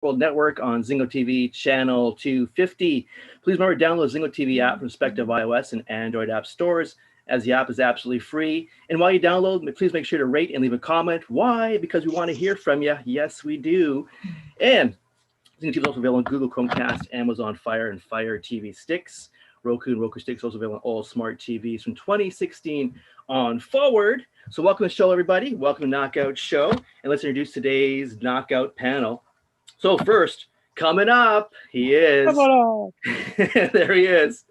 World Network on Zingo TV channel 250. Please remember to download the Zingo TV app from respective iOS and Android app stores, as the app is absolutely free. And while you download, please make sure to rate and leave a comment. Why? Because we want to hear from you. Yes, we do. And Zingo TV is also available on Google Chromecast, Amazon Fire, and Fire TV sticks. Roku and Roku sticks also available on all smart TVs from 2016 on forward. So welcome to the show, everybody. Welcome to Knockout Show. And let's introduce today's Knockout panel. So first, coming up, he is. There he is.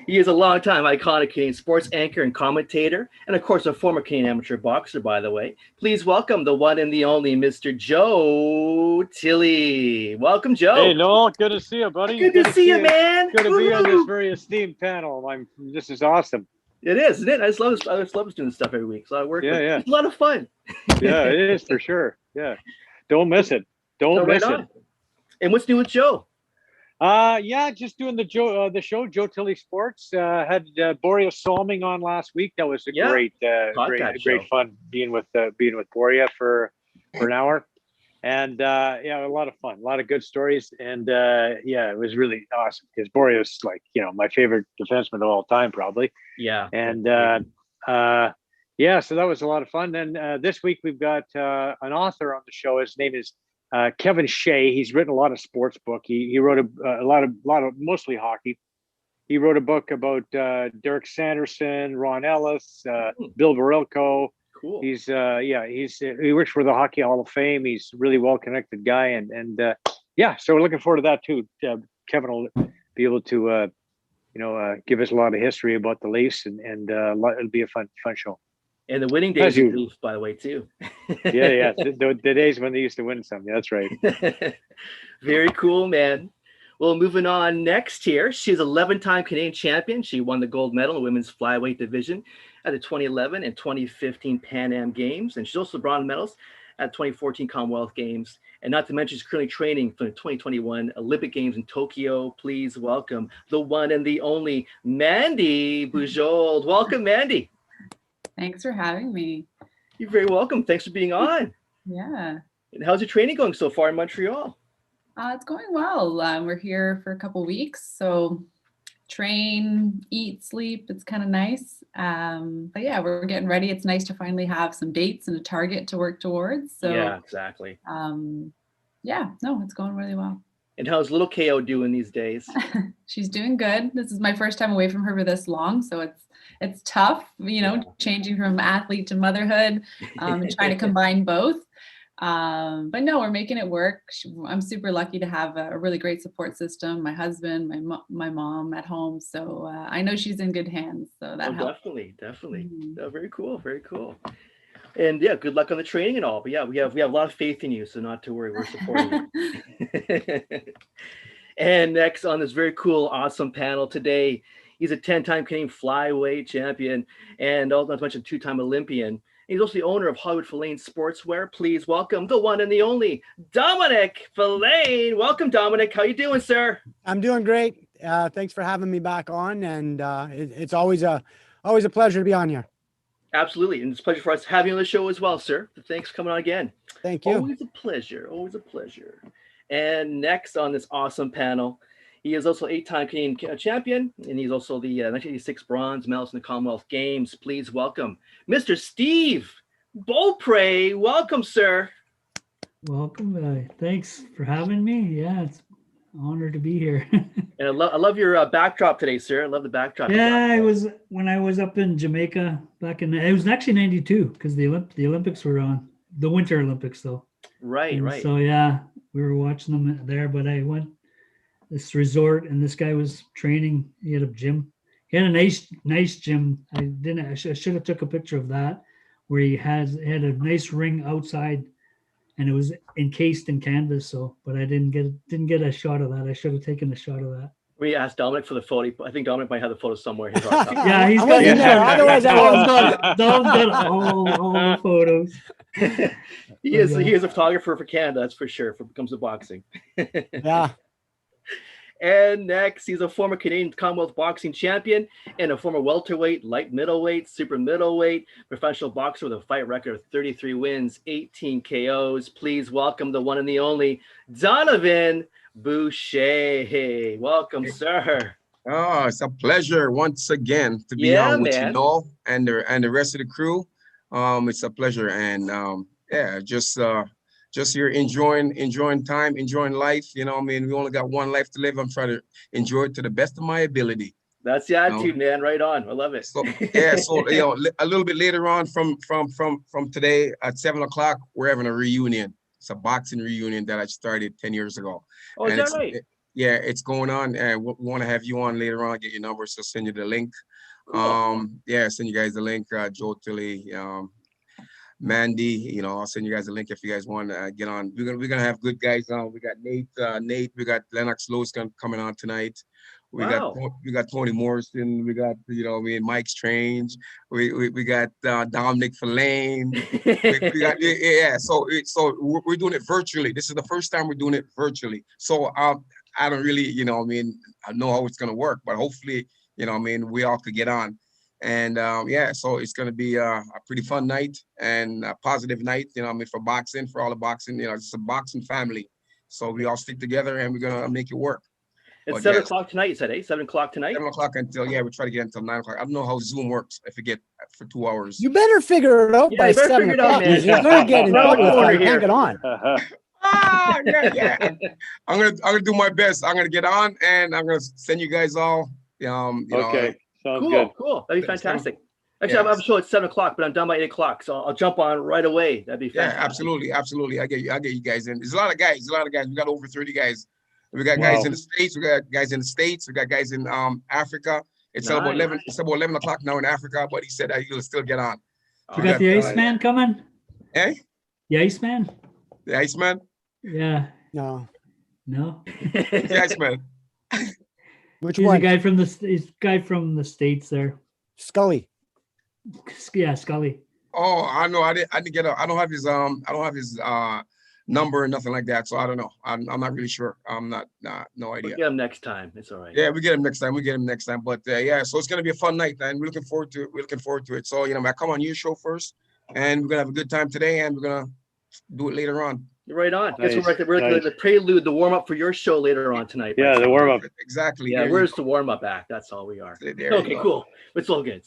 He is a longtime iconic Canadian sports anchor and commentator, and of course, a former Canadian amateur boxer, by the way. Please welcome the one and the only Mr. Joe Tilley. Welcome, Joe. Hey, Noel. Good to see you, buddy. Good to see you, man. Good to be on this very esteemed panel. This is awesome. It is, isn't it? I just love this. I just love doing this stuff every week. So I work. Yeah. It's a lot of fun. Yeah, it is for sure. Yeah, don't miss it. Don't miss it. And what's new with Joe? Just doing the show, Joe Tilley Sports. Had Boria Solming on last week. That was great fun being with Boria for an hour. And a lot of fun, a lot of good stories. And it was really awesome because Boria is my favorite defenseman of all time, probably. Yeah. And so that was a lot of fun. And this week we've got an author on the show. His name is Kevin Shea. He's written a lot of sports book. He wrote a lot of mostly hockey. He wrote a book about Derek Sanderson, Ron Ellis, Bill Barilko. Cool. He works for the Hockey Hall of Fame. He's a really well connected guy, and so we're looking forward to that too. Kevin will be able to give us a lot of history about the Leafs, and it'll be a fun show. And the winning days of the Leafs, by the way, too. Yeah. The days when they used to win some. Yeah, that's right. Very cool, man. Well, moving on next here. She's 11-time Canadian champion. She won the gold medal in the women's flyweight division at the 2011 and 2015 Pan Am Games. And she's also bronze medalist at 2014 Commonwealth Games. And not to mention, she's currently training for the 2021 Olympic Games in Tokyo. Please welcome the one and the only Mandy Bujold. Welcome, Mandy. Thanks for having me. You're very welcome. Thanks for being on. Yeah. And how's your training going so far in Montreal? It's going well. We're here for a couple weeks, so train, eat, sleep. It's kind of nice. But yeah, we're getting ready. It's nice to finally have some dates and a target to work towards. So yeah, exactly. It's going really well. And how's little KO doing these days? She's doing good. This is my first time away from her for this long, so it's tough, changing from athlete to motherhood, and trying to combine both. But no, we're making it work. I'm super lucky to have a really great support system. My husband, my mom at home. So I know she's in good hands. So that helps. Definitely. Mm-hmm. Oh, very cool. Very cool. And yeah, good luck on the training and all. But yeah, we have a lot of faith in you, so not to worry. We're supporting you. And next on this very cool, awesome panel today, he's a 10-time Canadian flyweight champion and not to mention 2-time Olympian. He's also the owner of Hollywood Filane Sportswear. Please welcome the one and the only Domenic Filane. Welcome, Domenic. How you doing, sir? I'm doing great. Thanks for having me back on, and it's always a pleasure to be on here. Absolutely, and it's a pleasure for us to have you on the show as well, sir. Thanks for coming on again. Thank you. Always a pleasure. And next on this awesome panel, he is also 8-time Canadian champion, and he's also the 1986 bronze medalist in the Commonwealth Games. Please welcome Mr. Steve Beaupre. Welcome, sir. Welcome. Thanks for having me. Yeah, it's an honor to be here. And I love your backdrop today, sir. I love the backdrop. Yeah, I was when I was up in Jamaica back in it was actually 92 because the Olympics were on, the Winter Olympics though. Right. So yeah, we were watching them there, but I went this resort and this guy was training. He had a gym. He had a nice gym. I should have took a picture of that where he had a nice ring outside and it was encased in canvas. So, but I didn't get a shot of that. I should have taken a shot of that. We asked Domenic for the photo. I think Domenic might have the photo somewhere. Yeah, he's got it. Otherwise, Dom's got all the photos. He is a photographer for Canada, that's for sure. When it comes to boxing. Yeah. And next, he's a former Canadian Commonwealth boxing champion and a former welterweight, light middleweight, super middleweight, professional boxer with a fight record of 33 wins, 18 KOs. Please welcome the one and the only Donovan Boucher. Welcome, sir. Oh, it's a pleasure once again to be on with you, Noel, and the rest of the crew. It's a pleasure, and just here enjoying time, enjoying life. You know, I mean, we only got one life to live. I'm trying to enjoy it to the best of my ability. That's the attitude, man. Right on. I love it. So yeah, so you know, a little bit later on from today at 7 o'clock, we're having a reunion. It's a boxing reunion that I started 10 years ago. Oh, is that right? Yeah, it's going on, and we want to have you on later on. Get your number, so send you the link. Cool. Yeah, send you guys the link. Joe, Tilley, Mandy. You know, I'll send you guys the link if you guys want to get on. We're gonna have good guys on. We got Nate. We got Lennox Lewis coming on tonight. We got Tony Morrison. We got Mike Strange. We got Domenic Filane. we got So we're doing it virtually. This is the first time we're doing it virtually. So I don't really I know how it's gonna work, but hopefully we all could get on. And so it's gonna be a pretty fun night and a positive night. For boxing, for all the boxing. It's a boxing family. So we all stick together and we're gonna make it work. It's 7 o'clock tonight, you said, eh? 7 o'clock tonight? 7 o'clock until, we try to get until 9 o'clock. I don't know how Zoom works. I forget for 2 hours. You better figure it out by 7 o'clock. You're going to get in trouble if you can't get on. I'm gonna do my best. I'm gonna get on and I'm gonna send you guys all. Okay, sounds good. Cool. That'd be fantastic. Actually, I'm sure it's 7 o'clock, but I'm done by 8 o'clock, so I'll jump on right away. That'd be fantastic. Yeah, absolutely. I get you guys in. There's a lot of guys. We got over 30 guys. We got guys in the States. We got guys in the States. We got guys in Africa. It's about 11. It's about 11 o'clock now in Africa, but he said that he'll still get on. You got the Iceman coming? Eh? The Iceman? The Iceman? Yeah. No. The Iceman. Which He's one? A guy from the States there. Scully. Yeah, Scotty. Oh, I know. I didn't get I don't have his number or nothing like that, so I don't know. I'm not really sure. I'm no idea. We'll get him next time. It's all right. Yeah, we get him next time. But so it's gonna be a fun night, and we're looking forward to it. So I come on your show first, and we're gonna have a good time today, and we're gonna do it later on. You're right on. Nice. We're like the prelude, the warm up for your show later on tonight. Yeah, the warm up. Exactly. Yeah, where's the warm up act? That's all we are. Okay, cool. It's all good.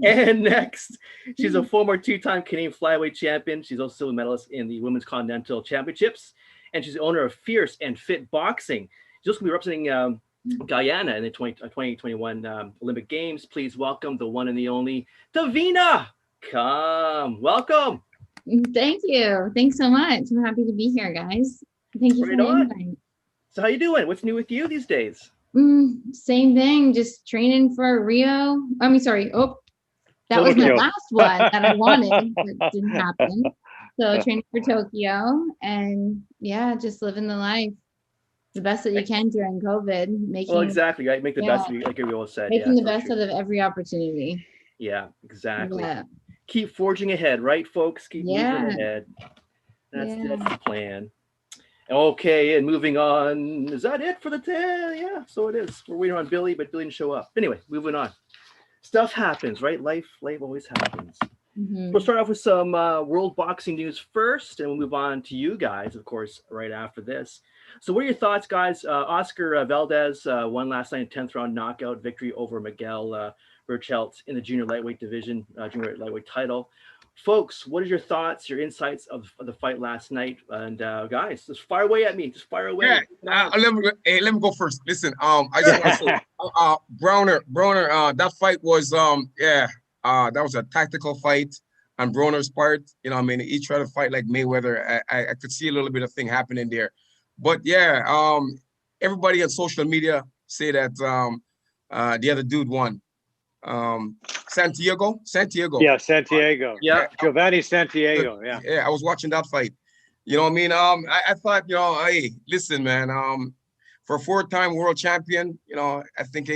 And next, she's a former 2-time Canadian flyweight champion. She's also silver medalist in the Women's Continental Championships, and she's the owner of Fierce and Fit Boxing. She's also going to be representing Guyana in the 2021 Olympic Games. Please welcome the one and the only Davina. Welcome. Thank you. Thanks so much. I'm happy to be here, guys. Thank you for the invite. So how you doing? What's new with you these days? Same thing. Just training for Rio. That was my last one that I wanted, but didn't happen. So training for Tokyo, and just living the life, the best that you can during COVID. Exactly. Right. Make the best of it, like we all said. Making the best out of every opportunity. Yeah, exactly. Yeah. Keep forging ahead, right, folks? Keep moving ahead. That's the plan. Okay, and moving on. Is that it for the day? Yeah, so it is. We're waiting on Billy, but Billy didn't show up. Anyway, moving on. Stuff happens, right? Life always happens. We'll start off with some world boxing news first, and we'll move on to you guys, of course, right after this. So what are your thoughts, guys? Oscar Valdez won last night in 10th round knockout victory over Miguel Burchelt in the junior lightweight division, junior lightweight title. Folks, what are your thoughts, your insights of the fight last night? And guys, just fire away at me. Just fire away. Yeah, let me go first. Listen, I just want to Browner, that fight was that was a tactical fight on Browner's part. He tried to fight like Mayweather. I could see a little bit of thing happening there. But everybody on social media say that the other dude won. Santiago. Yeah, Santiago. Yeah, Giovanni Santiago. Yeah. Yeah, I was watching that fight. I thought, hey, listen, man. For a 4-time world champion, I think,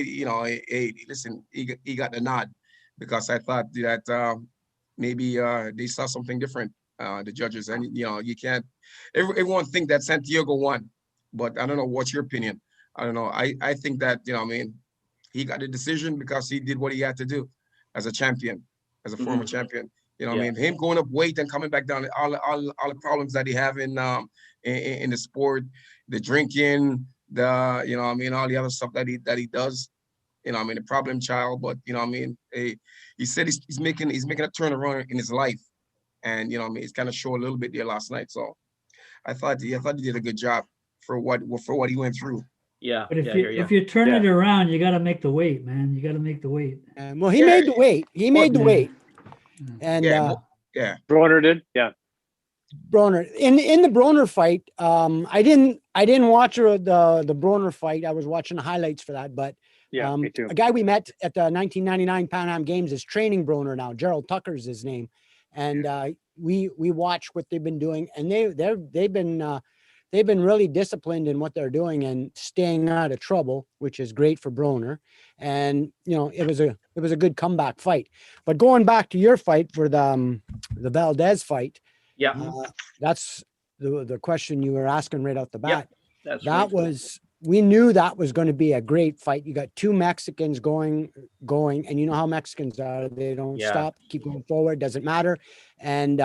listen, he got the nod because I thought that maybe they saw something different, the judges, and you can't. Everyone think that Santiago won. But I don't know, what's your opinion? I don't know. I think that, you know, I mean, he got the decision because he did what he had to do as a champion, as a former champion. You know, I mean, him going up weight and coming back down, all the problems that he have in the sport, the drinking, the, you know, I mean, all the other stuff that he does. You know, I mean, the problem child. But you know, I mean, he said he's making a turnaround in his life, and you know, I mean, it's kind of showed a little bit there last night. So I thought he did a good job for what he went through. Yeah. But if you turn it around, you got to make the weight, man. You got to make the weight. Well, he made the weight. He made the weight. And Broner did. Yeah. Broner in the Broner fight. I didn't watch the Broner fight. I was watching the highlights for that. But me too. A guy we met at the 1999 Pan Am Games is training Broner now. Gerald Tucker's his name, and we watch what they've been doing, and they've been really disciplined in what they're doing and staying out of trouble, which is great for Broner. And you know, it was a good comeback fight. But going back to your fight for the Valdez fight, that's the question you were asking right out the bat. We knew that was going to be a great fight. You got two Mexicans going, and you know how Mexicans are. They don't stop, keep going forward, doesn't matter. And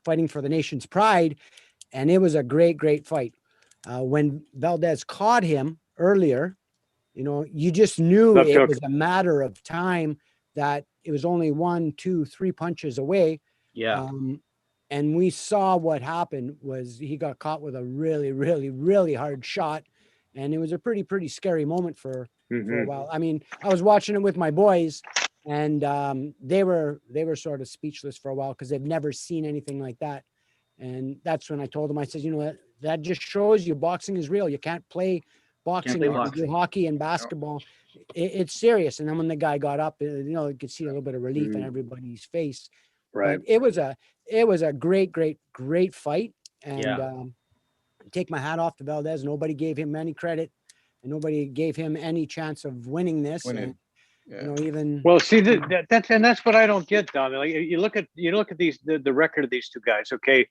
fighting for the nation's pride. And it was a great fight. When Valdez caught him earlier, you know, you just knew it was a matter of time, that it was only 1, 2, 3 punches away. Yeah. And we saw what happened was he got caught with a really hard shot. And it was a pretty scary moment for a while. I mean, I was watching it with my boys, and they were sort of speechless for a while because they've never seen anything like that. And that's when I told them, I said, you know, that just shows you boxing is real. You can't play boxing, do hockey and basketball. It's serious. And then when the guy got up, you know, you could see a little bit of relief in everybody's face. Right. But it was a great fight. And take my hat off to Valdez. Nobody gave him any credit, and nobody gave him any chance of winning this. And, you know, even see that's what I don't get, Don. Like, you look at these the record of these two guys. Okay,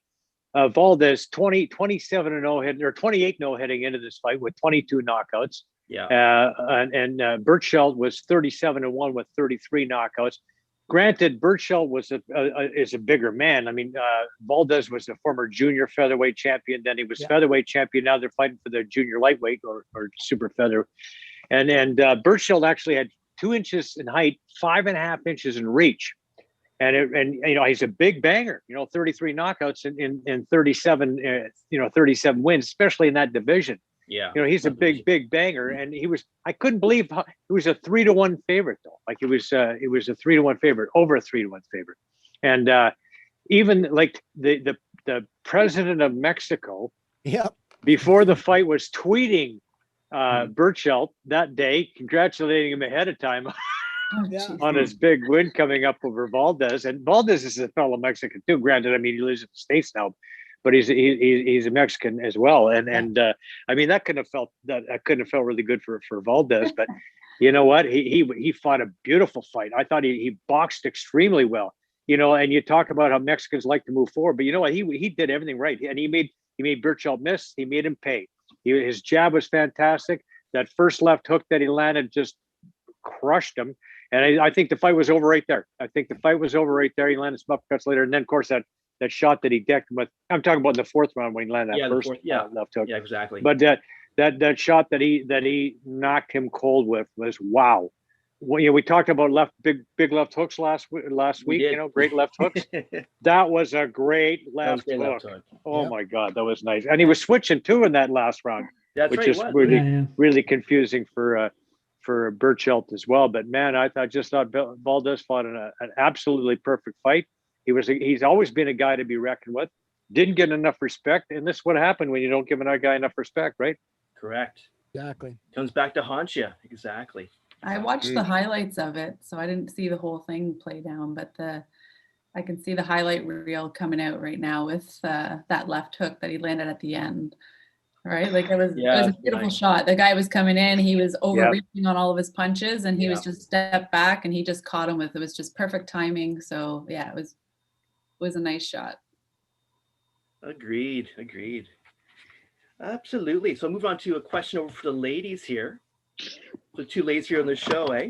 Valdez 27-0 hitting, or 28-0 heading into this fight with 22 knockouts. Yeah. And Bujold was 37-1 with 33 knockouts. Granted, Bujold is a bigger man. I mean, Valdez was a former junior featherweight champion. Then he was featherweight champion. Now they're fighting for the junior lightweight or super feather. And Bujold actually had 2 inches in height, 5.5 inches in reach. And you know, he's a big banger, you know, 33 knockouts in 37 wins, especially in that division. Yeah. You know, he's a big banger. And I couldn't believe he was a 3-1 favorite though. Like it was a 3-1 favorite, over a 3-1 favorite. And even like the president of Mexico, before the fight, was tweeting Bujold that day, congratulating him ahead of time on his big win coming up over Valdez. And Valdez is a fellow Mexican too. Granted, I mean, he lives in the States now, but he's a Mexican as well. And I mean, that couldn't have felt really good for Valdez. But you know what? He fought a beautiful fight. I thought he boxed extremely well. You know, and you talk about how Mexicans like to move forward, but you know what? He did everything right, and he made Bujold miss. He made him pay. His jab was fantastic. That first left hook that he landed just crushed him. And I think the fight was over right there. He landed some uppercuts later, and then of course that shot that he decked him with. I'm talking about in the 4th round when he landed that first left hook. Yeah, exactly. But that shot that he knocked him cold with was wow. Well, you know, we talked about big left hooks last week. You know, great left hooks. That was a great left hook. Oh my God, that was nice. And he was switching too in that last round, which is really confusing for Bujold as well. But man, I just thought Valdez fought an absolutely perfect fight. He's always been a guy to be reckoned with. Didn't get enough respect, and this is what happened when you don't give another guy enough respect, right? Correct. Exactly. Comes back to haunt you. Exactly. I watched the highlights of it, so I didn't see the whole thing play down, but I can see the highlight reel coming out right now with that left hook that he landed at the end. Right, like it was a beautiful shot. The guy was coming in, he was overreaching on all of his punches, and he was just stepped back, and he just caught him with, it was just perfect timing. So yeah, it was a nice shot. Agreed. Absolutely. So move on to a question over for the ladies here. So 2 ladies here on the show, eh?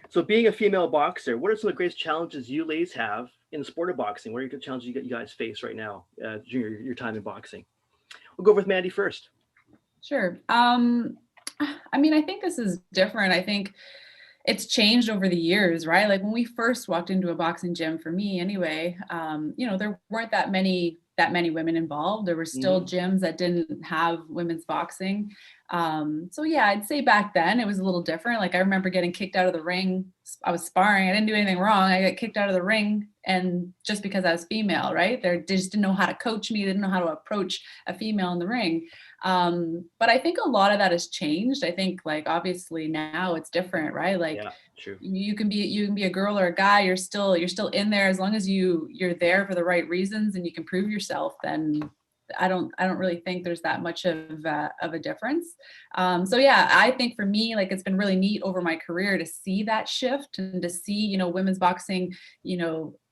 So being a female boxer, what are some of the greatest challenges you ladies have in the sport of boxing? What are your challenges you guys face right now during your time in boxing? We'll go with Mandy first. Sure. I mean, I think this is different. I think it's changed over the years, right? Like when we first walked into a boxing gym, for me anyway, there weren't that many women involved. There were still gyms that didn't have women's boxing. So yeah, I'd say back then it was a little different. Like I remember getting kicked out of the ring. I was sparring. I didn't do anything wrong. I got kicked out of the ring, and just because I was female, right? They just didn't know how to coach me. They didn't know how to approach a female in the ring. But I think a lot of that has changed. I think like obviously now it's different, right? Like yeah, true. You can be a girl or a guy. You're still in there as long as you're there for the right reasons and you can prove yourself. Then I don't really think there's that much of a difference. So yeah, I think for me, like it's been really neat over my career to see that shift and to see, women's boxing,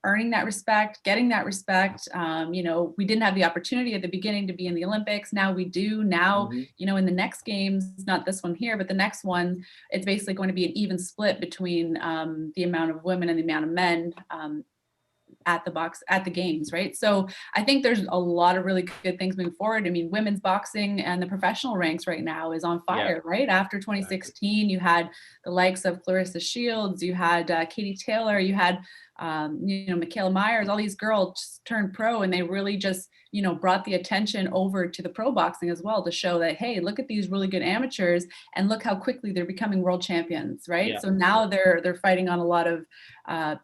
earning that respect, getting that respect. We didn't have the opportunity at the beginning to be in the Olympics. Now we do. Now, in the next games, not this one here, but the next one, it's basically going to be an even split between the amount of women and the amount of men at the games, right? So I think there's a lot of really good things moving forward. I mean, women's boxing and the professional ranks right now is on fire, right? After 2016, you had the likes of Clarissa Shields, you had Katie Taylor, you had Michaela Myers, all these girls just turned pro, and they really just brought the attention over to the pro boxing as well to show that, hey, look at these really good amateurs and look how quickly they're becoming world champions, right? So now they're fighting on a lot of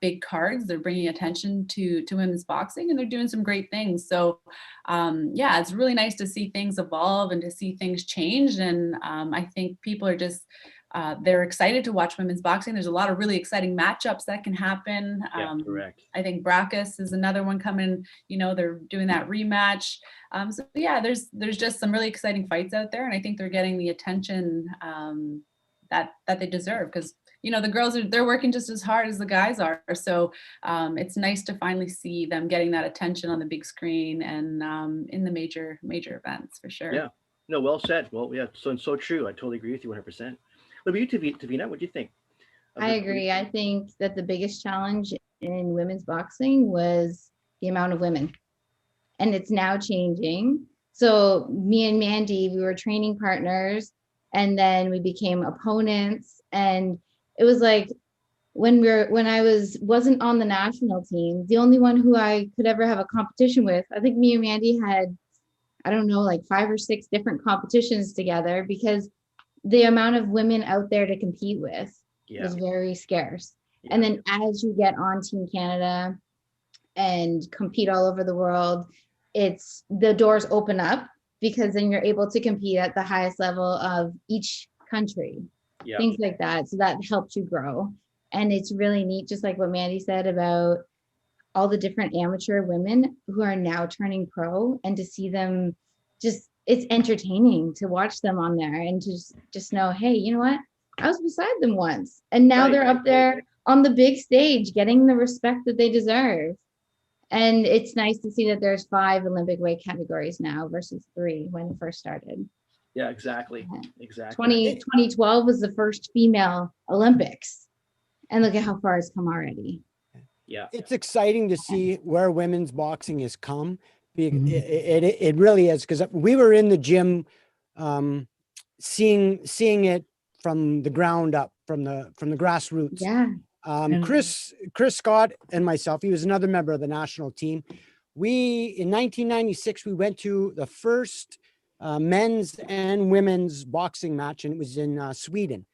big cards. They're bringing attention to women's boxing, and they're doing some great things. So it's really nice to see things evolve and to see things change. And I think people are just they're excited to watch women's boxing. There's a lot of really exciting matchups that can happen. Correct. I think Brackus is another one coming. They're doing that rematch. So yeah, there's just some really exciting fights out there, and I think they're getting the attention that they deserve, because the girls they're working just as hard as the guys are. So it's nice to finally see them getting that attention on the big screen and in the major events for sure. Yeah. No, well said. Well, yeah, so true. I totally agree with you 100%. What about you, Tavina? What do you think? I agree. I think that the biggest challenge in women's boxing was the amount of women, and it's now changing. So me and Mandy, we were training partners, and then we became opponents. And it was like when I wasn't on the national team, the only one who I could ever have a competition with, I think me and Mandy had, I don't know, like 5 or 6 different competitions together, because the amount of women out there to compete with was very scarce. And then as you get on Team Canada and compete all over the world, the doors open up, because then you're able to compete at the highest level of each country, things like that. So that helps you grow. And it's really neat, just like what Mandy said about all the different amateur women who are now turning pro, and to see them it's entertaining to watch them on there, and to just know, hey, you know what? I was beside them once, and now they're up there on the big stage getting the respect that they deserve. And it's nice to see that there's 5 Olympic weight categories now versus 3 when it first started. Yeah, exactly. 2012 was the first female Olympics, and look at how far it's come already. Yeah, it's exciting to see where women's boxing has come. It really is, because we were in the gym seeing it from the ground up, from the grassroots. Chris Scott and myself, he was another member of the national team. In 1996 we went to the first men's and women's boxing match, and it was in Sweden,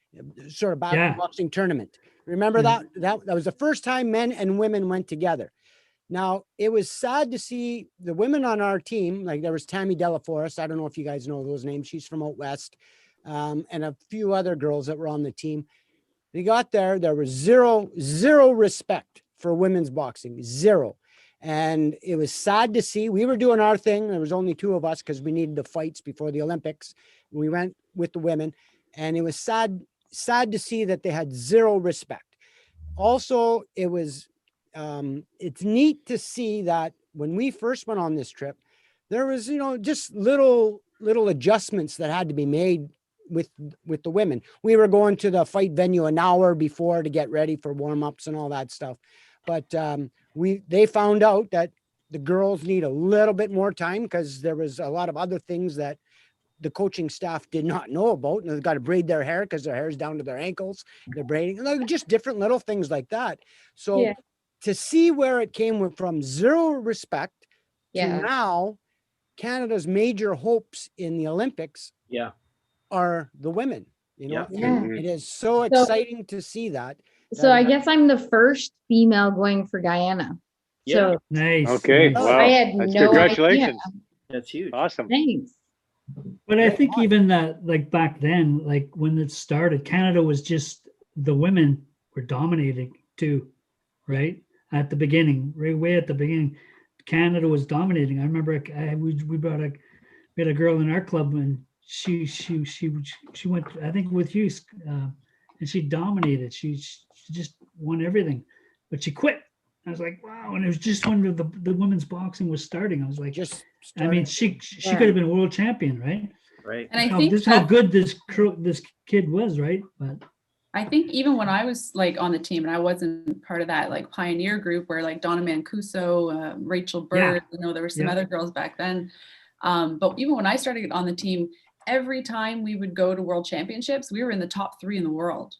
sort of boxing tournament. Remember that was the first time men and women went together. Now, it was sad to see the women on our team, like there was Tammy Delaforest. I don't know if you guys know those names. She's from out west, and a few other girls that were on the team. They got there. There was zero respect for women's boxing, zero. And it was sad to see. We were doing our thing. There was only 2 of us because we needed the fights before the Olympics. We went with the women, and it was sad to see that they had zero respect. Also, it was it's neat to see that when we first went on this trip, there was, just little little adjustments that had to be made with the women. We were going to the fight venue an hour before to get ready for warm-ups and all that stuff. But they found out that the girls need a little bit more time because there was a lot of other things that the coaching staff did not know about. And they've got to braid their hair because their hair is down to their ankles. They're braiding, like just different little things like that. So to see where it came from zero respect to now Canada's major hopes in the Olympics are the women. You know, it is so exciting to see that. So I guess I'm the first female going for Guyana. So nice. Okay. Nice. Wow. I had no congratulations. idea. That's huge. Awesome. Thanks. But I think even that, like back then, like when it started, Canada was just, the women were dominating too, right? At the beginning, right way at the beginning, Canada was dominating. I remember we had a girl in our club and she went, I think with you, and she dominated. She just won everything, but she quit. I was like, wow. And it was just when the women's boxing was starting. I was like, I mean, she could have been a world champion, right? Right. And I think this is how good this kid was, right? But I think even when I was like on the team and I wasn't part of that like pioneer group where like Donna Mancuso, Rachel Bird, you know, there were some other girls back then. But even when I started on the team, every time we would go to world championships, we were in the top 3 in the world,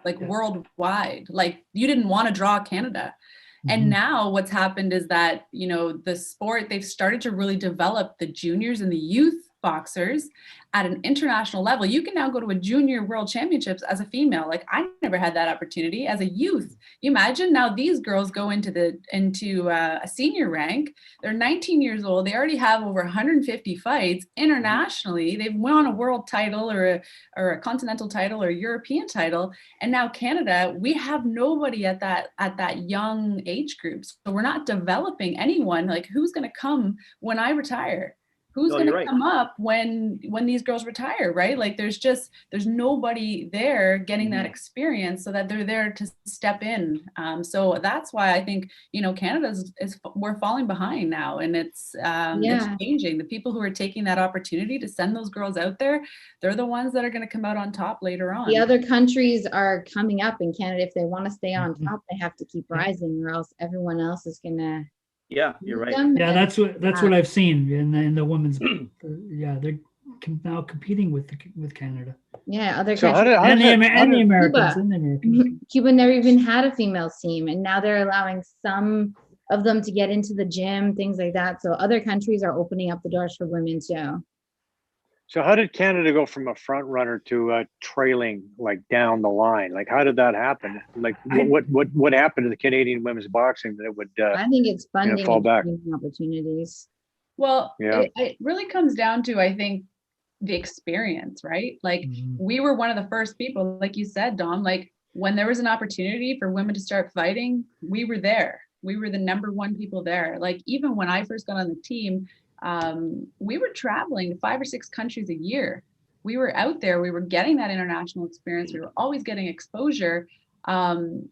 like worldwide. Like you didn't want to draw Canada. And now what's happened is that, you know, the sport, they've started to really develop the juniors and the youth boxers at an international level. You can now go to a junior world championships as a female. Like I never had that opportunity as a youth. You imagine now these girls go into a senior rank. They're 19 years old. They already have over 150 fights internationally. They've won a world title or a continental title or European title. And now Canada, we have nobody at that young age group. So we're not developing anyone. Like who's going to come when I retire? Who's going to come up when these girls retire, right? Like there's nobody there getting that experience so that they're there to step in. So that's why I think, you know, we're falling behind now, and it's changing. The people who are taking that opportunity to send those girls out there, they're the ones that are going to come out on top later on. The other countries are coming up in Canada. If they want to stay on top, they have to keep rising, or else everyone else is going to. Yeah, you're right. Yeah, that's what I've seen in the women's. They're now competing with Canada. Yeah, other countries and the Americans. Cuba never even had a female team, and now they're allowing some of them to get into the gym, things like that. So other countries are opening up the doors for women too. So how did Canada go from a front runner to trailing like down the line? Like how did that happen? Like what happened to the Canadian women's boxing that it would I think it's funding fall back opportunities. Well, it really comes down to, I think, the experience, right? Like we were one of the first people, like you said, Dom, like when there was an opportunity for women to start fighting, we were there. We were the number one people there. Like even when I first got on the team, we were traveling to 5 or 6 countries a year. We were out there, we were getting that international experience. We were always getting exposure, and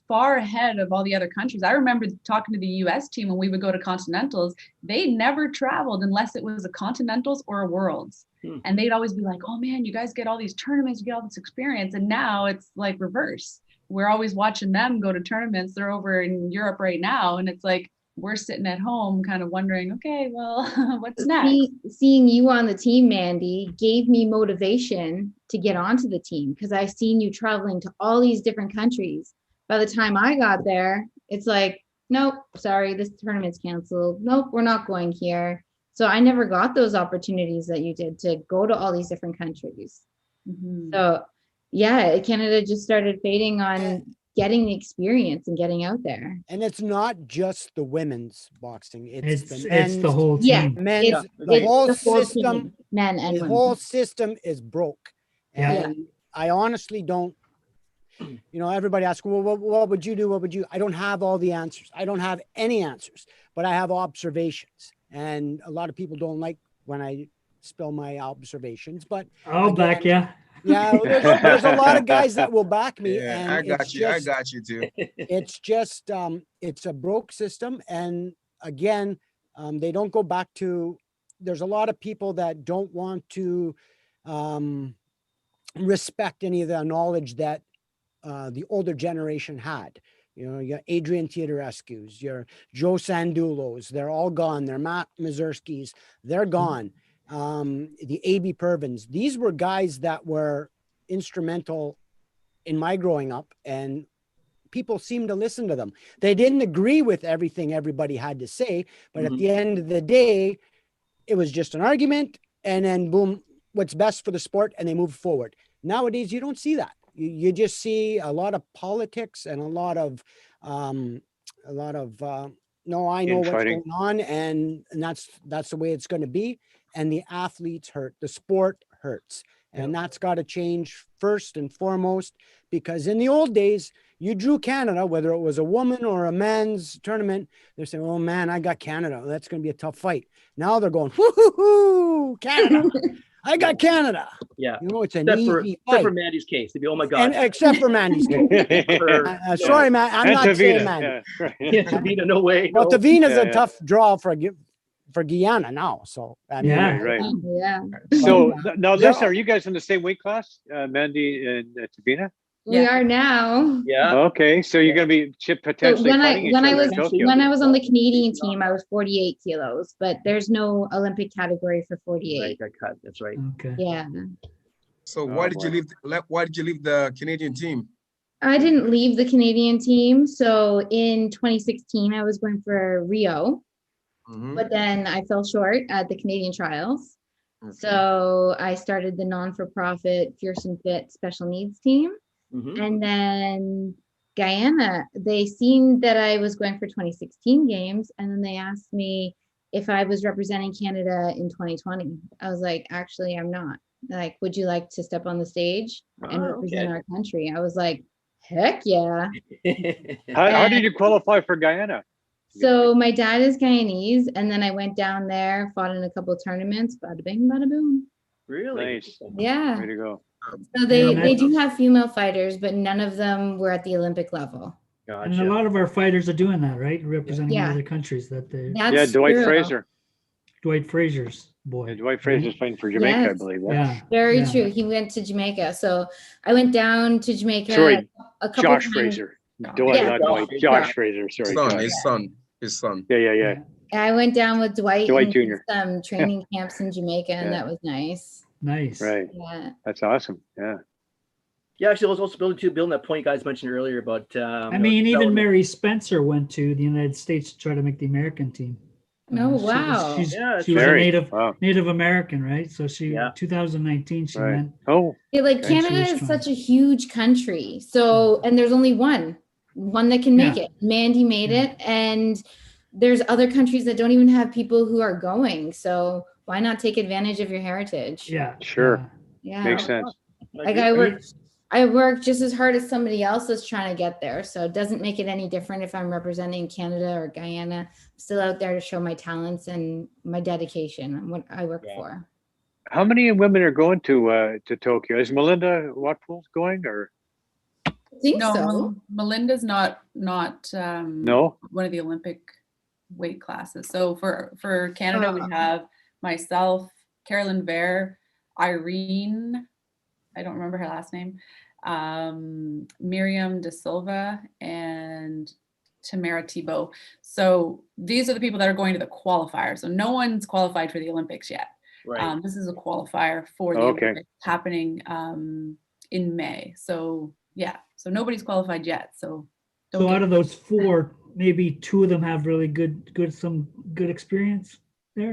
far ahead of all the other countries. I remember talking to the US team when we would go to continentals, they never traveled unless it was a continentals or a worlds. And they'd always be like, oh man, you guys get all these tournaments, you get all this experience. And now it's like reverse. We're always watching them go to tournaments. They're over in Europe right now. And it's like, we're sitting at home kind of wondering, okay, well, what's next? Seeing you on the team, Mandy, gave me motivation to get onto the team because I've seen you traveling to all these different countries. By the time I got there, it's like, nope, sorry, this tournament's canceled. Nope, we're not going here. So I never got those opportunities that you did to go to all these different countries. So yeah, Canada just started fading on getting the experience and getting out there. And it's not just the women's boxing; it's the whole team. Yeah, men's. The whole system, team, men and women. The whole system is broke. And I honestly don't. You know, everybody asks, well, what would you do? What would you? I don't have all the answers. I don't have any answers, but I have observations. And a lot of people don't like when I spill my observations. But I'll back you. Yeah, there's a lot of guys that will back me. Yeah, and I got you too. It's just it's a broke system, and again, they don't go back to there's a lot of people that don't want to respect any of the knowledge that the older generation had. You know, you got Adrian Teodorescu's, your Joe Sandulos, they're all gone. They're Matt Mazurski's, they're gone. The A.B. Pervins, these were guys that were instrumental in my growing up, and people seemed to listen to them. They didn't agree with everything everybody had to say, but at the end of the day, it was just an argument, and then boom, what's best for the sport, and they move forward. Nowadays, you don't see that. You just see a lot of politics and a lot of no, I know what's going on, and that's the way it's going to be. And the athletes hurt, the sport hurts, and that's got to change first and foremost. Because in the old days, you drew Canada, whether it was a woman or a man's tournament, they're saying, "Oh man, I got Canada. That's going to be a tough fight." Now they're going, "Whoo, Canada! I got Canada." Yeah, you know, it's an except easy except for fight. Mandy's case, to be, oh my god. And except for Mandy's case. Sorry, man, I'm not saying Mandy. Tavina, no way. Well, No. Tavina's a tough draw for Guyana now. So I mean, right. Yeah. So now, listen, are you guys in the same weight class, Mandy and Tavina? We are now. Yeah. Okay, so you're going to be potentially fighting each other in Tokyo. When I was on the Canadian team, I was 48 kilos, but there's no Olympic category for 48. Right, got cut. That's right. Okay. Yeah. So why did you leave? Why did you leave the Canadian team? I didn't leave the Canadian team. So in 2016, I was going for Rio, but then I fell short at the Canadian trials. Okay. So I started the non-for-profit Fierce and Fit special needs team. And then Guyana, they seen that I was going for 2016 games, and then they asked me if I was representing Canada in 2020. I was like, actually, I'm not. Like, would you like to step on the stage and represent our country? I was like, heck yeah. How did you qualify for Guyana? So my dad is Guyanese, and then I went down there, fought in a couple of tournaments, bada bing, bada boom. Really? Nice. Yeah. Way to go. So they do have female fighters, but none of them were at the Olympic level. Gotcha. And a lot of our fighters are doing that, right? Representing other countries. That's Dwight true. Fraser. Dwight Fraser's boy. Yeah, Dwight Fraser's fighting for Jamaica, I believe. Yeah. Very true. He went to Jamaica. So I went down to Jamaica. Sorry, a couple Josh times. Fraser. Josh Fraser. Sorry. His son. Yeah. I went down with Dwight Jr. some training camps in Jamaica, and that was nice. Nice. Right. Yeah. That's awesome. Yeah. Yeah, actually, I was also building that point you guys mentioned earlier about. I mean, even Mary Spencer went to the United States to try to make the American team. Oh, wow. She was a Native American, right? So 2019, she went. Oh. Yeah, like Canada is such a huge country. So, and there's only one that can make it. Mandy made it, and there's other countries that don't even have people who are going. So why not take advantage of your heritage? Yeah, sure. Yeah, makes sense. Like I work just as hard as somebody else that's trying to get there. So it doesn't make it any different if I'm representing Canada or Guyana. I'm still out there to show my talents and my dedication and what I work for. How many women are going to Tokyo? Is Melinda Watful going, or? I think so. Melinda's not no one of the Olympic weight classes. So for Canada, we have myself, Carolyn Vare, Irene, I don't remember her last name, Miriam De Silva, and Tamara Thibault. So these are the people that are going to the qualifier. So no one's qualified for the Olympics yet. Right. This is a qualifier for the Olympics happening in May. So so nobody's qualified yet. So out of those four, maybe two of them have really good experience there.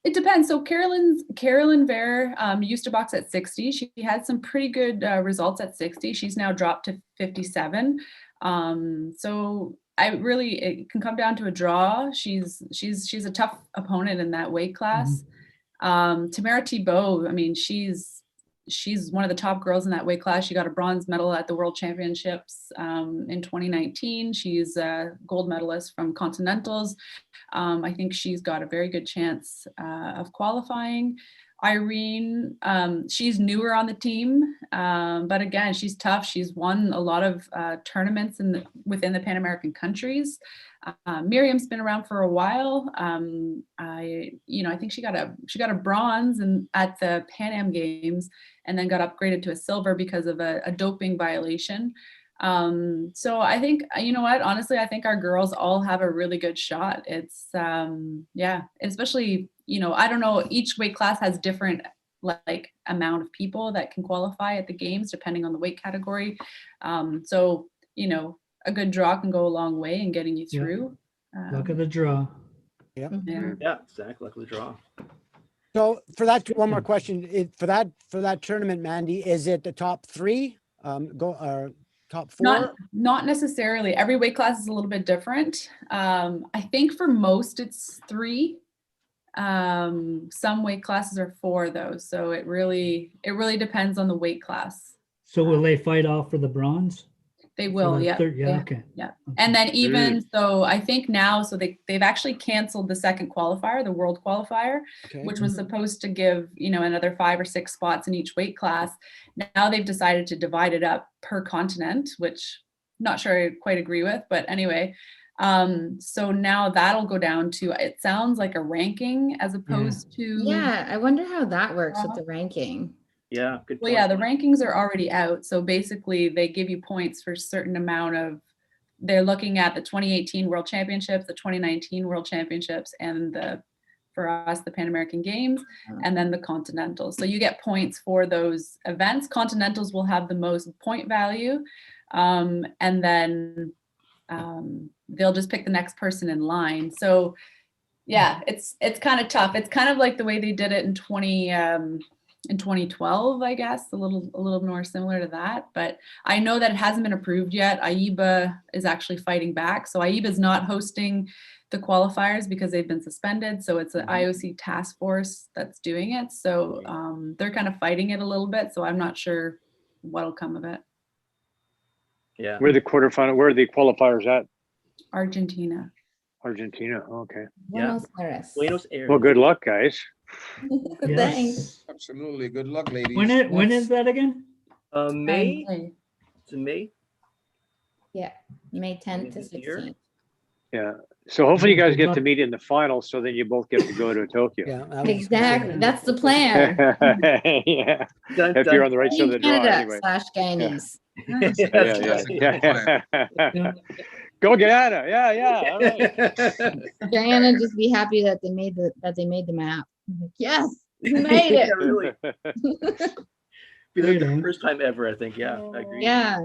It depends. So Carolyn Vare used to box at 60. She had some pretty good results at 60. She's now dropped to 57. So it can come down to a draw. She's a tough opponent in that weight class. Tamara Thibault, I mean, she's one of the top girls in that weight class. She got a bronze medal at the World Championships in 2019. She's a gold medalist from Continentals. I think she's got a very good chance of qualifying. Irene, she's newer on the team, but again, she's tough. She's won a lot of tournaments within the Pan American countries. Miriam's been around for a while. I think she got a bronze at the Pan Am Games, and then got upgraded to a silver because of a doping violation. So I think, you know what, honestly, I think our girls all have a really good shot. It's especially, I don't know, each weight class has different like amount of people that can qualify at the games depending on the weight category. So, a good draw can go a long way in getting you through. Luck of the draw. Yeah. Yeah, exactly. Luck of the draw. So for that, one more question. For that tournament, Mandy, is it the top 3? Top 4? Not necessarily. Every weight class is a little bit different. I think for most it's 3. Some weight classes are 4 though. So it really depends on the weight class. So will they fight off for the bronze? They will, yeah. Okay. Yeah. And then even so, I think now, so they've actually canceled the second qualifier, the world qualifier, which was supposed to give, another 5 or 6 spots in each weight class. Now they've decided to divide it up per continent, which I'm not sure I quite agree with, but anyway. So now that'll go down to, it sounds like a ranking as opposed to. Yeah, I wonder how that works with the ranking. Yeah, good point. Well, yeah, the rankings are already out. So basically they give you points for a certain amount of, they're looking at the 2018 World Championships, the 2019 World Championships, and for us, the Pan American Games, and then the Continentals. So you get points for those events. Continentals will have the most point value. And then they'll just pick the next person in line. So yeah, it's kind of tough. It's kind of like the way they did it in 2012, I guess, a little more similar to that. But I know that it hasn't been approved yet. AIBA is actually fighting back. So AIBA is not hosting the qualifiers because they've been suspended. So it's an IOC task force that's doing it. So they're kind of fighting it a little bit. So I'm not sure what'll come of it. Yeah. Where are the qualifiers at? Argentina. Okay. Yeah. Buenos Aires. Well, good luck, guys. Thanks. Absolutely. Good luck, ladies. When is that again? May. It's in May. Yeah, May 10th to 16th. Yeah. So hopefully you guys get to meet in the final, so then you both get to go to Tokyo. Yeah, exactly. That's the plan. Yeah. If you're on the right side of the draw, anyway. /Guyanese. Yeah. Go Guyana. Yeah. All right. Guyana just be happy that they made the map. Like, yes, we made it. Really. Be like the first time ever, I think. Yeah, I agree. Yeah.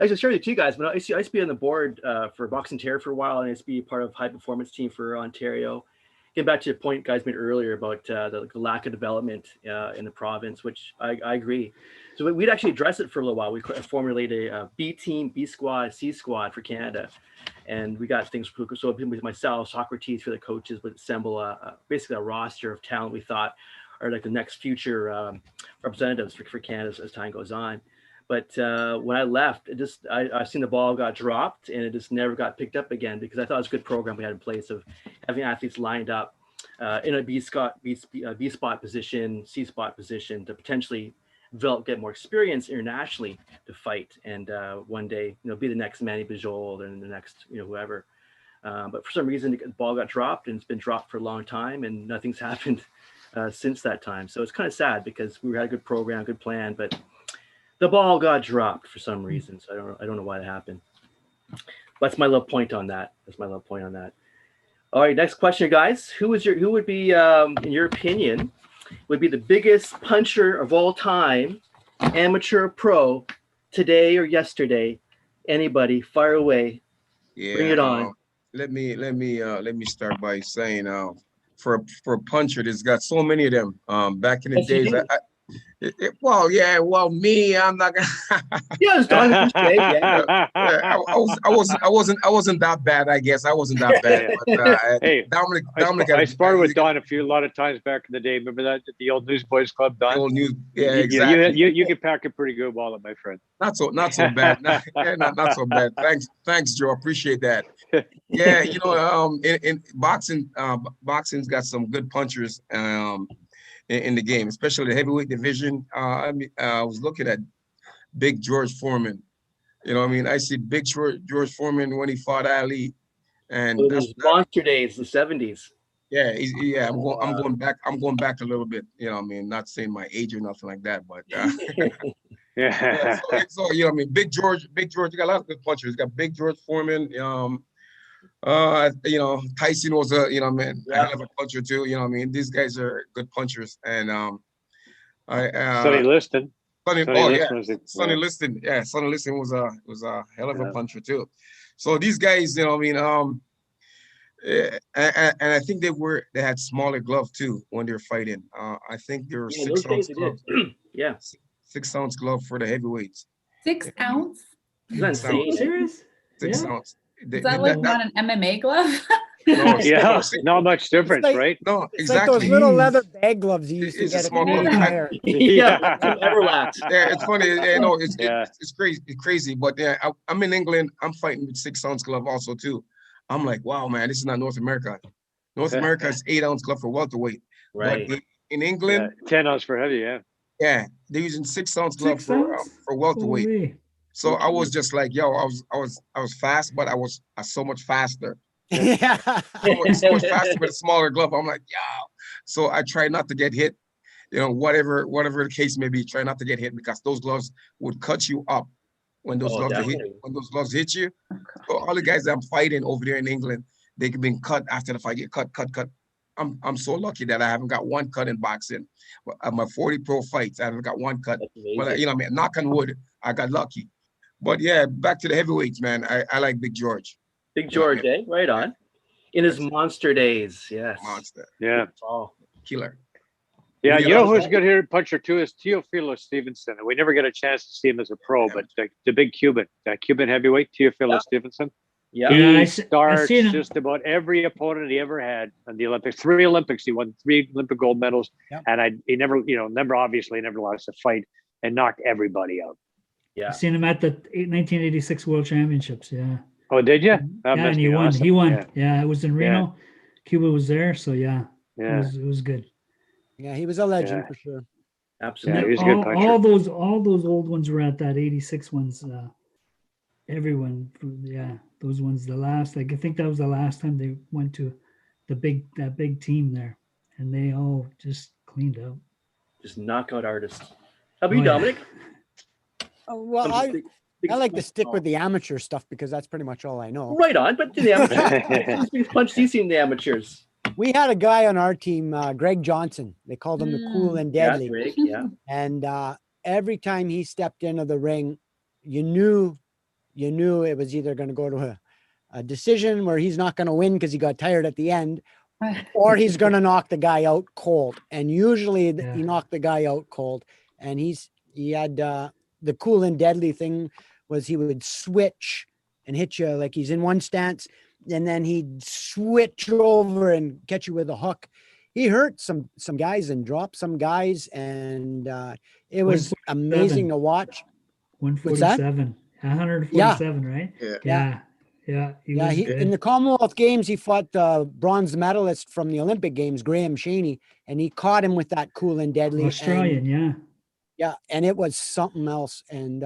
I should share with you guys, but I used to be on the board for Box Ontario for a while, and I used to be part of high performance team for Ontario. Getting back to the point guys made earlier about the lack of development in the province, which I agree. So we'd actually address it for a little while. We formulated a B team, B squad, C squad for Canada. And we got things, so with myself, Socrates for the coaches, would assemble basically a roster of talent we thought are like the next future representatives for Canada as time goes on. But when I left, I seen the ball got dropped, and it just never got picked up again, because I thought it was a good program we had in place of having athletes lined up in a B spot position, C spot position to potentially get more experience internationally to fight, and one day be the next Mandy Bujold and the next whoever. But for some reason the ball got dropped, and it's been dropped for a long time, and nothing's happened since that time. So it's kind of sad, because we had a good program, good plan, but the ball got dropped for some reason. So I don't know why that happened. That's my little point on that. All right, next question, guys. Who would be, in your opinion, would be the biggest puncher of all time, amateur, pro, today or yesterday? Anybody, fire away. Yeah, bring it on. Let me start by saying, for a puncher, there's got so many of them. Back in the days, Me, I'm not gonna. Yeah, it's Donovan. Yeah. I wasn't that bad. I guess I wasn't that bad. But, hey, Domenic. I sparred with Don a lot of times back in the day. Remember that at the old Newsboys Club, Don? The old news, yeah, exactly. You can pack a pretty good wallet, my friend. Not so bad. Not so bad. Thanks, Joe. Appreciate that. Yeah, in boxing, boxing's got some good punchers. In the game, especially the heavyweight division. I was looking at Big George Foreman. You know what I mean? I see Big George Foreman when he fought Ali. And that's monster days, the 70s. Yeah, I'm going back. I'm going back a little bit. You know what I mean? Not saying my age or nothing like that, but So you know what I mean? Big George, you got a lot of good punchers. You got Big George Foreman. Tyson was a, hell of a puncher too. You know what I mean? These guys are good punchers. And Sonny Liston. Sonny Liston. Yeah, Sonny Liston was a hell of a puncher too. So these guys, you know what I mean? And I think they had smaller gloves too when they were fighting. I think they were 6 ounce gloves. Yeah. 6 ounce glove for the heavyweights. 6 ounce? Is that insane? Serious? 6 ounce. Is that like not an MMA glove? No, not much difference, right? No, it's exactly. like those little leather bag gloves you used to It's get a small glove. Yeah, Everlast. Yeah, it's funny. It's crazy. It's crazy. But I'm in England. I'm fighting with 6 ounce glove also too. I'm like, wow, man, this is not North America. North America is 8 ounce glove for welterweight. Right. But in England, 10 ounce for heavy. Yeah. Yeah, they're using 6 ounce glove for welterweight. Holy. So I was just like, yo, I was fast, but I was so much faster. Yeah. so much faster with a smaller glove. I'm like, yo. So I try not to get hit. Whatever the case may be, try not to get hit because those gloves would cut you up when those gloves hit you. So all the guys that I'm fighting over there in England, they've been cut after the fight. Get cut. I'm so lucky that I haven't got one cut in boxing. My 40 pro fights, I haven't got one cut. Well, knock on wood, I got lucky. But yeah, back to the heavyweights, man. I like Big George. Big George, right on. In his monster days, yes. Monster. Yeah. Oh, killer. Yeah, you know who's good here puncher too is Teofilo Stevenson. We never get a chance to see him as a pro, but the big Cuban, Cuban heavyweight, Teofilo Stevenson. Yeah, he starts just about every opponent he ever had in the Olympics. 3 Olympics, he won 3 Olympic gold medals, and he never obviously never lost a fight and knocked everybody out. Yeah, I've seen him at the 1986 World Championships. Yeah. Oh, did you? And he won. Awesome. He won. Yeah, it was in Reno. Yeah. Cuba was there, so yeah. It was good. Yeah, he was a legend for sure. Absolutely. Yeah, he was a good puncher. All those old ones were at that 86 ones. Everyone, those ones. The last, I think that was the last time they went to that big team there, and they all just cleaned up. Just knockout artists. How about you, Domenic? Well, I like to stick with the amateur stuff because that's pretty much all I know. Right on, but the amateurs. Punch you seen the amateurs. We had a guy on our team, Greg Johnson. They called him the Cool and Deadly. Yeah, Greg, yeah. And every time he stepped into the ring, you knew it was either going to go to a decision where he's not going to win because he got tired at the end, or he's going to knock the guy out cold. And usually he knocked the guy out cold. And he had the Cool and Deadly thing was he would switch and hit you like he's in one stance, and then he'd switch over and catch you with a hook. He hurt some guys and dropped some guys, and it was amazing to watch. 147, 147, right? Yeah. He in the Commonwealth Games, he fought the bronze medalist from the Olympic Games, Graham Shaney, and he caught him with that Cool and Deadly. Australian, Yeah, and it was something else. And,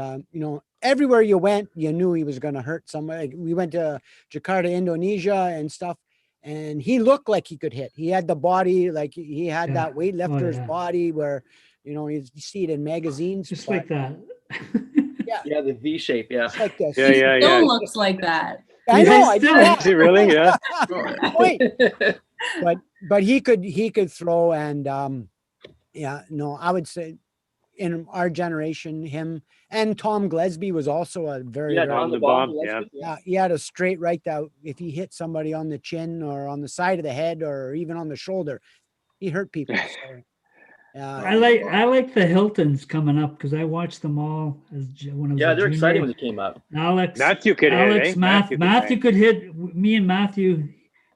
everywhere you went, you knew he was going to hurt somebody. We went to Jakarta, Indonesia and stuff, and he looked like he could hit. He had the body, like he had that weightlifter's body where, you see it in magazines. Just like that. Yeah, the V shape, Just like this. Yeah. Still looks like that. I know. Is he really? Yeah. Wait. But he could throw, and I would say in our generation, him and Tom Glesby was also a very on the bomb. Yeah, he had a straight right that if he hit somebody on the chin or on the side of the head or even on the shoulder, he hurt people. So. I like the Hiltons coming up because I watched them all as when I was they're exciting when they came up. Matthew could hit. Matthew could hit. Me and Matthew,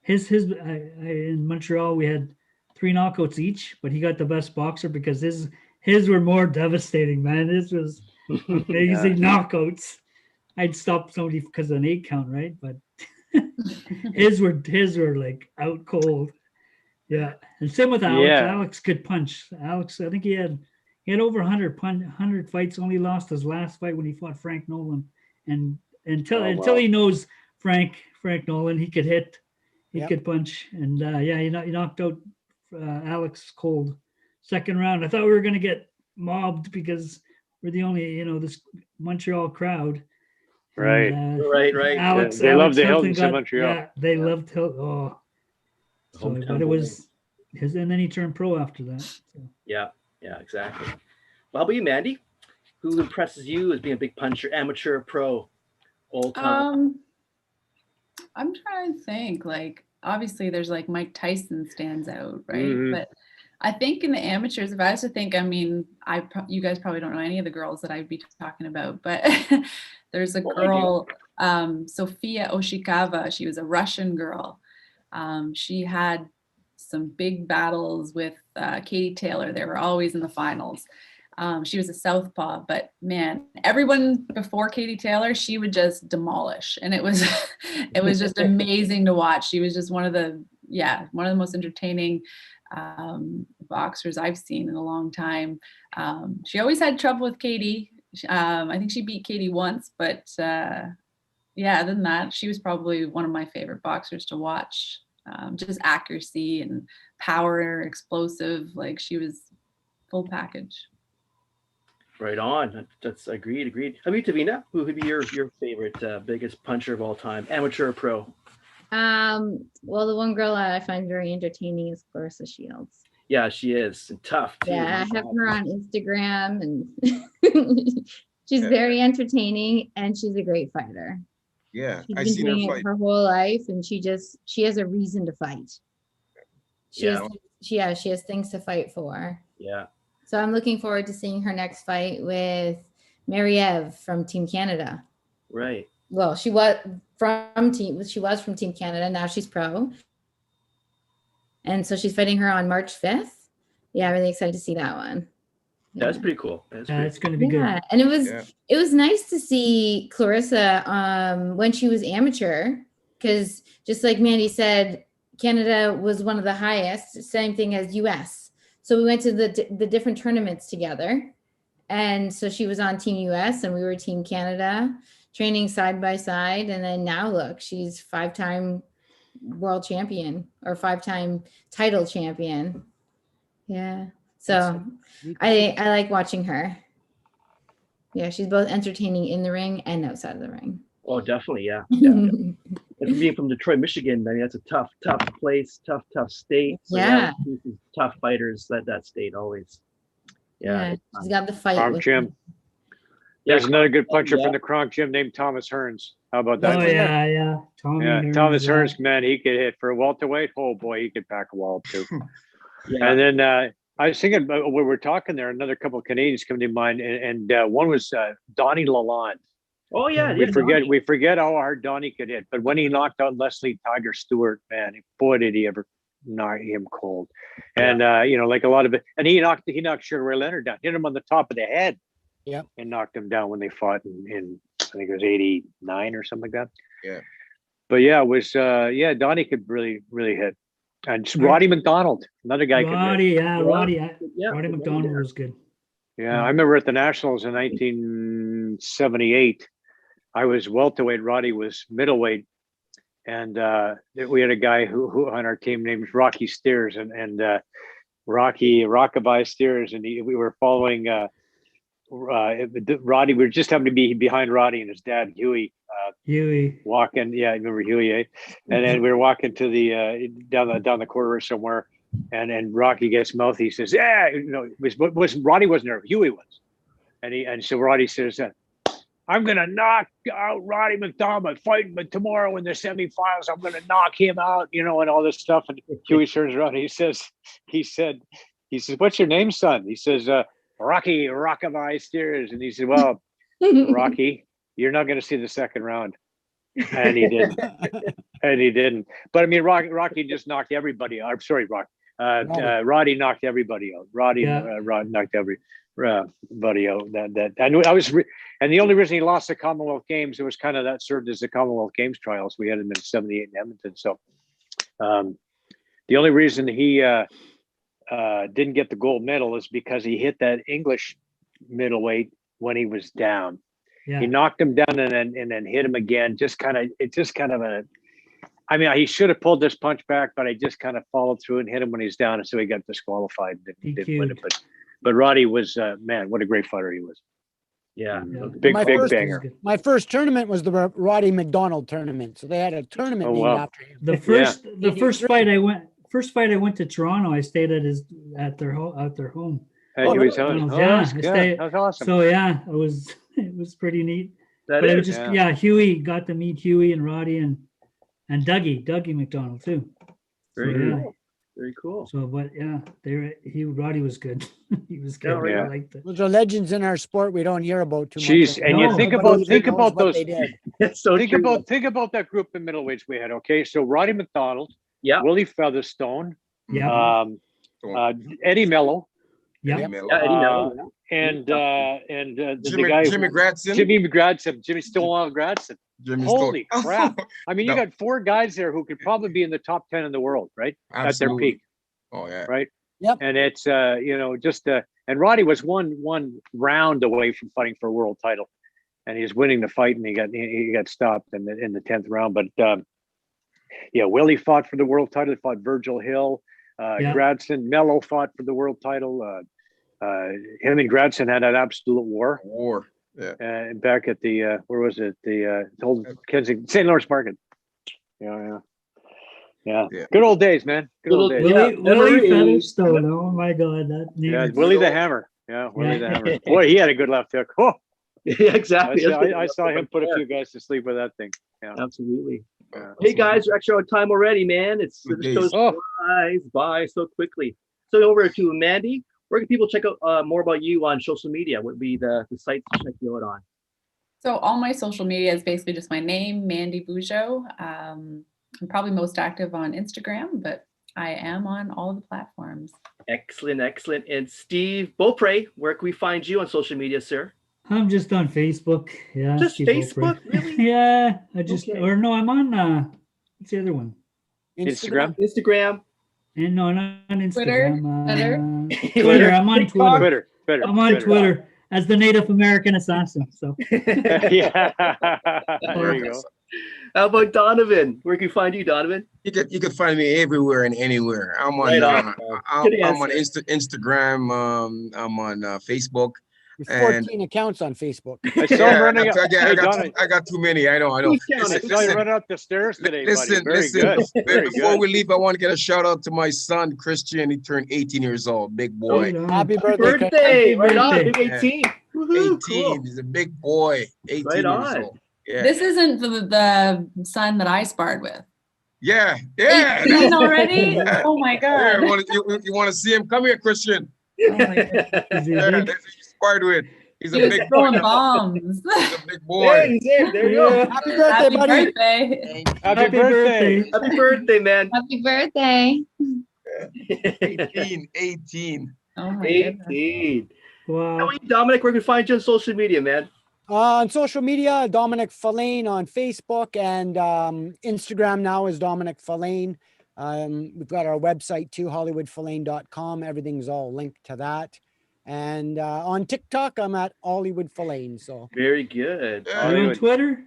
in Montreal we had 3 knockouts each, but he got the best boxer because his were more devastating, man. This was amazing knockouts. I'd stop somebody because of an 8 count, right? But his were like out cold. Yeah, and same with Alex. Yeah. Alex could punch. Alex, I think he had over 100 fights. Only lost his last fight when he fought Frank Nolan. And until he knows Frank Nolan, he could hit, he could punch, and he knocked out Alex cold. Second round, I thought we were gonna get mobbed because we're the only this Montreal crowd. Right, and, right. Alex, they love the Hiltons in Montreal. Yeah, they loved Hilton. Oh. So, but it was his, and then he turned pro after that. So. Yeah, exactly. Well, how about you, Mandy? Who impresses you as being a big puncher, amateur, pro, all time? I'm trying to think. Like, obviously, there's like Mike Tyson stands out, right? Mm-hmm. But I think in the amateurs, if I was to think, I mean, you guys probably don't know any of the girls that I'd be talking about, but there's a girl, Sofia Oshikava. She was a Russian girl. She had some big battles with Katie Taylor. They were always in the finals. She was a southpaw, but man, everyone before Katie Taylor, she would just demolish, and it was just amazing to watch. She was just one of the most entertaining boxers I've seen in a long time. She always had trouble with Katie. I think she beat Katie once, but other than that, she was probably one of my favorite boxers to watch. Just accuracy and power, explosive, like she was full package. Right on. That's agreed. How about you, Tavina? Who would be your favorite biggest puncher of all time, amateur or pro? Well, the one girl I find very entertaining is Clarissa Shields. Yeah, she is, and tough too. Yeah, I have her on Instagram, and she's very entertaining, and she's a great fighter. Yeah, she's been doing it her whole life, and she has a reason to fight. She has things to fight for. Yeah. So I'm looking forward to seeing her next fight with Mary-Eve from Team Canada. Right. Well, she was from Team Canada. Now she's pro. And so she's fighting her on March 5th. Yeah, really excited to see that one. Yeah. That's pretty cool. It's going to be good. And it was nice to see Clarissa when she was amateur, because just like Mandy said, Canada was one of the highest, same thing as US. So we went to the different tournaments together. And so she was on Team US and we were Team Canada, training side by side. And then now look, she's 5-time world champion or 5-time title champion. Yeah. So I like watching her. Yeah, she's both entertaining in the ring and outside of the ring. Oh, definitely, yeah. And being from Detroit, Michigan, I mean, that's a tough place, tough state. So tough fighters, that state always. Yeah. She's got the fight. Kronk Gym. There's another good puncher from the Kronk Gym named Thomas Hearns. How about that? Oh, yeah. Thomas Hearns, man, he could hit for a welterweight. Oh, boy, he could pack a wall, too. And then I was thinking, when we're talking there, another couple of Canadians come to mind, and one was Donnie Lalonde. Oh, yeah. We forget how hard Donnie could hit, but when he knocked out Leslie Tiger Stewart, man, boy, did he ever knock him cold. And like a lot of it, and he knocked Sugar Ray Leonard down, hit him on the top of the head, and knocked him down when they fought in I think it was 89 or something like that. Yeah. But it was Donnie could really hit. And Roddy McDonald, another guy. Roddy McDonald was good. Yeah, I remember at the Nationals in 1978, I was welterweight, Roddy was middleweight, and we had a guy who on our team named Rocky Steers, and Rockabye Steers, and we were following Roddy. We just happened to be behind Roddy and his dad Huey. Walking, I remember Huey, eh? And then we were walking to the down the corridor somewhere, and Rocky gets mouthy. He says, Roddy wasn't there, Huey was, and so Roddy says, I'm gonna knock out Roddy McDonald, fighting but tomorrow in the semifinals. I'm gonna knock him out, and all this stuff. And Huey turns around, and he said, he says, "What's your name, son?" He says, "Rocky Rockabye Steers." And he said, "Well, Rocky, you're not going to see the second round." And he didn't. And he didn't. But I mean, Rocky just knocked everybody out. I'm sorry, Roddy knocked everybody out. Roddy knocked everybody out. That I knew. And the only reason he lost the Commonwealth Games, it was kind of that served as the Commonwealth Games trials. We had him in '78 in Edmonton. So the only reason he didn't get the gold medal is because he hit that English middleweight when he was down. Yeah. He knocked him down and then hit him again. I mean, he should have pulled this punch back, but I just kind of followed through and hit him when he's down, and so he got disqualified. Didn't win it. But Roddy was man, what a great fighter he was. Yeah, big banger. My first tournament was the Roddy McDonald tournament, so they had a tournament named after him. The first fight I went to Toronto. I stayed at their home. That's awesome. So yeah, it was pretty neat. Huey got to meet Huey and Roddy and Dougie McDonald too. Very cool. So, but yeah, Roddy was good. He was good. Yeah. I liked it. Those are legends in our sport we don't hear about too much. Jeez, and you think about those. Think about that group of middleweights we had. Okay, so Roddy McDonald, Willie Featherstone, Eddie Mello. Eddie Mello. And Jimmy Gradson. Jimmy Stonewall Gradson. Holy crap. I mean, you got 4 guys there who could probably be in the top 10 in the world, right? Absolutely. At their peak. Oh, yeah. Right? Yep. And it's, and Roddy was one round away from fighting for a world title. And he was winning the fight, and he got stopped in the 10th round. But, Willie fought for the world title. He fought Virgil Hill. Gradson. Mello fought for the world title. Him and Gradson had an absolute war. Yeah. Back at the where was it? The old Kensington, St. Lawrence Market. Yeah. Good old days, man. Good old days. Willie Featherstone. Oh my God, that name. Willie the Hammer. Yeah, Willie the Hammer. Boy, he had a good left hook. Oh. Yeah, exactly. I saw him put a few guys to sleep with that thing. Yeah. Absolutely. Hey guys, we're actually on time already, man. This goes by so quickly. So over to Mandy. Where can people check out more about you on social media? What would be the sites to check you out on? So all my social media is basically just my name, Mandy Bujold. I'm probably most active on Instagram, but I am on all the platforms. Excellent. And Steve Beaupre, where can we find you on social media, sir? I'm just on Facebook. Yeah. Just Steve Facebook? Beaupre. Really? Yeah. I'm on, what's the other one? Instagram. And no, not on Instagram. Twitter. I'm on Twitter. Twitter. I'm on Twitter as the Native American assassin. So yeah, there you go. How about Donovan? Where can you find you, Donovan? You could find me everywhere and anywhere. I'm on I'm on Instagram. I'm on Facebook. 14 accounts on Facebook. I saw him running up. I got too many. I know. I saw you running up the stairs today, buddy. Very good. Before we leave, I want to get a shout out to my son, Christian. He turned 18 years old. Big boy. Happy birthday. Right on. Big 18. 18. Cool. He's a big boy. 18 right on. years old. Yeah. This isn't the son that I sparred with. Yeah. 18 already? Oh my God. You want to see him? Come here, Christian. Oh my God. Sparred with. He's a big throwing boy. Bombs. He's a big boy. Yeah, he's in. There you go. Happy birthday, buddy. Happy birthday. Happy birthday, man. Happy birthday. 18. Oh my 18. Wow. How are you, Domenic? Where can we find you on social media, man? On social media, Domenic Filane on Facebook, and Instagram now is Domenic Filane. We've got our website too, hollywoodfilane.com. Everything's all linked to that. And on TikTok, I'm at Hollywood Filane. So very good. Are you on Twitter?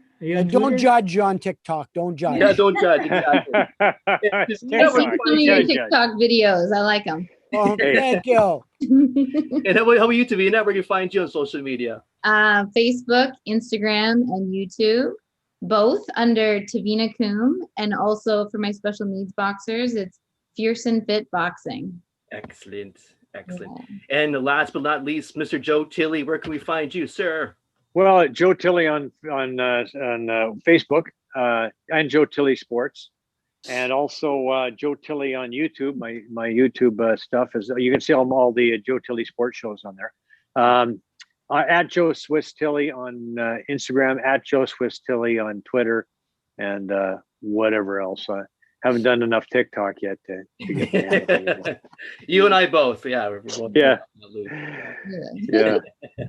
Don't judge on TikTok. Don't judge. Yeah, don't judge. Exactly. Some of your TikTok videos. I like them. Oh, thank you. And how about you, Tavina? Where can you find you on social media? Facebook, Instagram, and YouTube, both under Tavina Coombe. And also for my special needs boxers, it's Fierce and Fit Boxing. Excellent. Yeah. And last but not least, Mr. Joe Tilley, where can we find you, sir? Well, Joe Tilley on Facebook and Joe Tilley Sports. And also Joe Tilley on YouTube. My YouTube stuff is, you can see all the Joe Tilley sports shows on there. At Joe Swiss Tilley on Instagram, at Joe Swiss Tilley on Twitter, and whatever else. I haven't done enough TikTok yet to get the You and I both. Yeah. We're both yeah.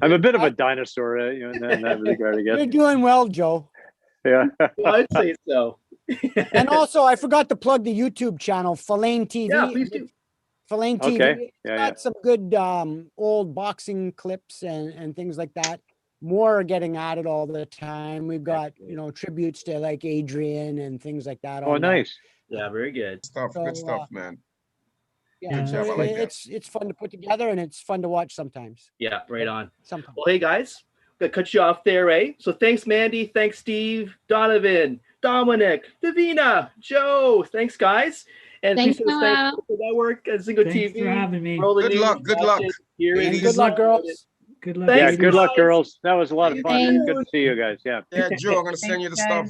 I'm a bit of a dinosaur, in that regard, I guess. You're doing well, Joe. Yeah. Well, I'd say so. And also, I forgot to plug the YouTube channel, Filane TV. Yeah, please do. Filane TV. Okay. It's got some good old boxing clips and things like that. More are getting added all the time. We've got, tributes to like Adrian and things like that. Oh, nice. Yeah, very good. Good stuff, man. Yeah, so I like it's fun to put together and it's fun to watch sometimes. Yeah, right on. Sometimes. Well, hey guys, I'm gonna cut you off there, eh? So thanks, Mandy. Thanks, Steve, Donovan, Domenic, Davina, Joe. Thanks, guys. And Thanks, please thanks for that work at Zingo Thanks TV. for having me. Good luck. Good luck. And good luck, girls. Good luck. Thanks, Yeah, good luck, guys. girls. That was a lot of fun. Thanks. Good to see you guys. Yeah. Yeah, Joe, I'm gonna send you the stuff.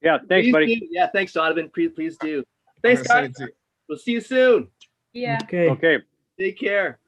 Yeah. Thanks, Please buddy. do. Yeah, thanks, Donovan. Please do. I'm Thanks, gonna send guys. it to you. We'll see you soon. Yeah. Okay. Okay. Take care.